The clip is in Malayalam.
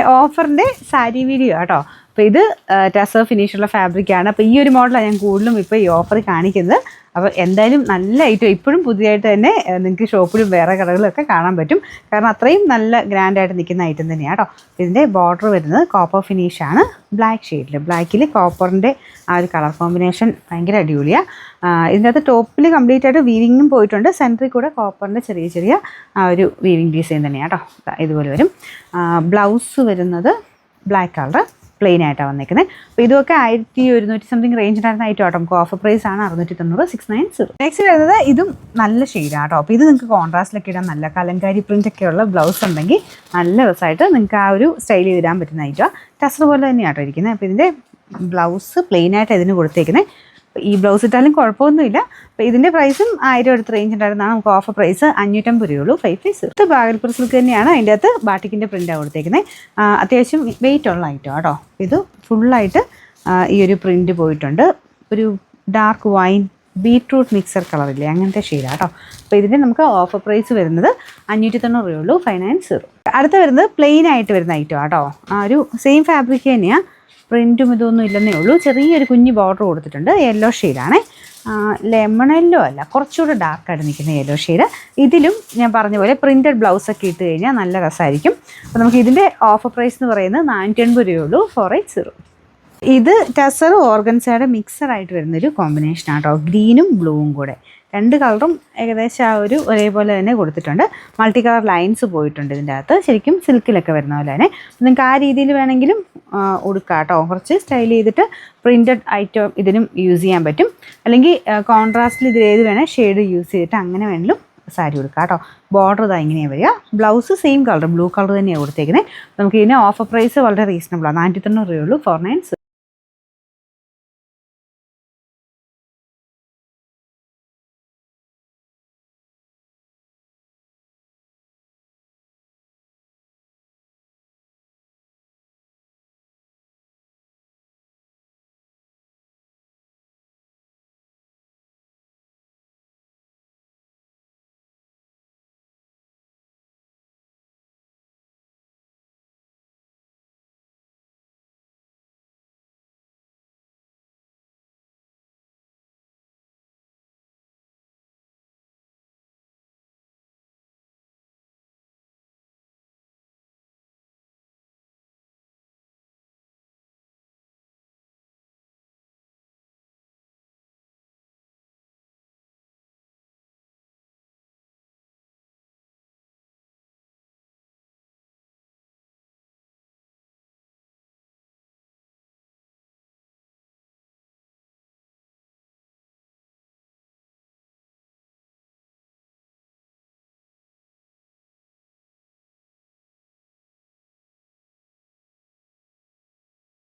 നമ്മുടെ ഓഫറിൻ്റെ സാരി വീഡിയോ കേട്ടോ. അപ്പോൾ ഇത് ടസർ ഫിനിഷുള്ള ഫാബ്രിക്കാണ്. അപ്പോൾ ഈ ഒരു മോഡലാണ് ഞാൻ കൂടുതലും ഇപ്പോൾ ഈ ഓഫർ കാണിക്കുന്നത്. അപ്പോൾ എന്തായാലും നല്ല ഐറ്റം ഇപ്പോഴും പുതിയതായിട്ട് തന്നെ നിങ്ങൾക്ക് ഷോപ്പിലും വേറെ കടകളിലൊക്കെ കാണാൻ പറ്റും. കാരണം അത്രയും നല്ല ഗ്രാൻഡായിട്ട് നിൽക്കുന്ന ഐറ്റം തന്നെയാണ് കേട്ടോ. ഇതിൻ്റെ ബോർഡർ വരുന്നത് കോപ്പർ ഫിനിഷാണ്, ബ്ലാക്ക് ഷെയ്ഡിൽ. ബ്ലാക്കിൽ കോപ്പറിൻ്റെ ആ ഒരു കളർ കോമ്പിനേഷൻ ഭയങ്കര അടിപൊളിയാണ്. ഇതിൻ്റെ അകത്ത് ടോപ്പിൽ കംപ്ലീറ്റ് ആയിട്ട് വീവിങ്ങും പോയിട്ടുണ്ട്. സെൻറ്ററിൽ കൂടെ കോപ്പറിൻ്റെ ചെറിയ ചെറിയ ആ ഒരു വീവിങ് ഡിസൈൻ തന്നെയാണ് കേട്ടോ. ഇതുപോലെ വരും. ബ്ലൗസ് വരുന്നത് ബ്ലാക്ക് കളർ പ്ലെയിൻ ആയിട്ടാണ് വന്നിരിക്കുന്നത്. അപ്പോൾ ഇതൊക്കെ 1100 സംതിങ് റേഞ്ചിനായിരുന്ന ഐറ്റം കേട്ടോ. നമുക്ക് ഓഫർ പ്രൈസ് ആണ് 690 690. നെക്സ്റ്റ് വരുന്നത് ഇതും നല്ല ഷെയ്ഡാണ് കേട്ടോ. അപ്പോൾ ഇത് നിങ്ങൾക്ക് കോൺട്രാസ്റ്റിലൊക്കെ ഇടാൻ നല്ല കലങ്കാരി പ്രിൻ്റൊക്കെയുള്ള ബ്ലൗസ് ഉണ്ടെങ്കിൽ നല്ല രസമായിട്ട് നിങ്ങൾക്ക് ആ ഒരു സ്റ്റൈൽ ചെയ്തിടാൻ പറ്റുന്ന ഐറ്റമാണ്. ടസർ പോലെ തന്നെയാണ് കേട്ടോ ഇരിക്കുന്നത്. അപ്പോൾ ഇതിൻ്റെ ബ്ലൗസ് പ്ലെയിൻ ആയിട്ട് ഇതിന് കൊടുത്തേക്കുന്നത്. ഈ ബ്ലൗസ് ഇട്ടാലും കുഴപ്പമൊന്നുമില്ല. അപ്പോൾ ഇതിൻ്റെ പ്രൈസും 1000 അടുത്ത് റേഞ്ച് ഉണ്ടായിരുന്നതാണ്. നമുക്ക് ഓഫർ പ്രൈസ് 550 രൂപയുള്ളൂ. 5 പീസ്. ഇത് ബാഗൽപൂർ സിൽക്ക് തന്നെയാണ്. അതിൻ്റെ അകത്ത് ബാട്ടിക്കിൻ്റെ പ്രിൻ്റാണ് കൊടുത്തേക്കുന്നത്. അത്യാവശ്യം വെയിറ്റ് ഉള്ള ഐറ്റം കേട്ടോ. ഇത് ഫുള്ളായിട്ട് ഈ ഒരു പ്രിൻ്റ് പോയിട്ടുണ്ട്. ഒരു ഡാർക്ക് വൈൻ ബീട്രൂട്ട് മിക്സർ കളറില്ലേ, അങ്ങനത്തെ ഷെയ്ഡാണ് കേട്ടോ. അപ്പോൾ ഇതിൻ്റെ നമുക്ക് ഓഫർ പ്രൈസ് വരുന്നത് 590 രൂപയുള്ളൂ. 590. അടുത്ത വരുന്നത് പ്ലെയിൻ ആയിട്ട് വരുന്ന ഐറ്റം കേട്ടോ. ആ ഒരു സെയിം ഫാബ്രിക് തന്നെയാണ്. പ്രിൻറ്റും ഇതൊന്നും ഇല്ലെന്നേ ഉള്ളൂ. ചെറിയൊരു കുഞ്ഞ് ബോർഡർ കൊടുത്തിട്ടുണ്ട്. യെല്ലോ ഷെയ്ഡാണ്. ലെമൺ യെല്ലോ അല്ല, കുറച്ചുകൂടെ ഡാർക്കായിട്ട് നിൽക്കുന്ന യെല്ലോ ഷെയ്ഡ്. ഇതിലും ഞാൻ പറഞ്ഞ പോലെ പ്രിൻറ്റഡ് ബ്ലൗസൊക്കെ ഇട്ട് കഴിഞ്ഞാൽ നല്ല രസമായിരിക്കും. അപ്പോൾ നമുക്ക് ഇതിൻ്റെ ഓഫർ പ്രൈസ് എന്ന് പറയുന്നത് 480 രൂപയുള്ളൂ. 480. ഇത് ടസർ ഓർഗൻസയുടെ മിക്സറായിട്ട് വരുന്നൊരു കോമ്പിനേഷനാണ് കേട്ടോ. ഗ്രീനും ബ്ലൂവും കൂടെ രണ്ട് കളറും ഏകദേശം ആ ഒരു ഒരേപോലെ തന്നെ കൊടുത്തിട്ടുണ്ട്. മൾട്ടി കളർ ലൈൻസ് പോയിട്ടുണ്ട് ഇതിൻ്റെ അകത്ത്. ശരിക്കും സിൽക്കിലൊക്കെ വരുന്ന പോലെ തന്നെ നിങ്ങൾക്ക് ആ രീതിയിൽ വേണമെങ്കിലും ഉടുക്കാം കേട്ടോ. കുറച്ച് സ്റ്റൈൽ ചെയ്തിട്ട് പ്രിൻറ്റഡ് ഐറ്റം ഇതിനും യൂസ് ചെയ്യാൻ പറ്റും. അല്ലെങ്കിൽ കോൺട്രാസ്റ്റിൽ ഇതിലേത് വേണേൽ ഷെയ്ഡ് യൂസ് ചെയ്തിട്ട് അങ്ങനെ വേണമെങ്കിലും സാരി കൊടുക്കാം കേട്ടോ. ബോർഡർ ഇതാ ഇങ്ങനെയാണ് വരിക. Blouse same colour blue colour തന്നെയാണ് കൊടുത്തേക്കുന്നത്. നമുക്ക് ഇതിന് ഓഫർ പ്രൈസ് വളരെ റീസണബിളാണ്. 490 രൂപയുള്ളൂ. 490.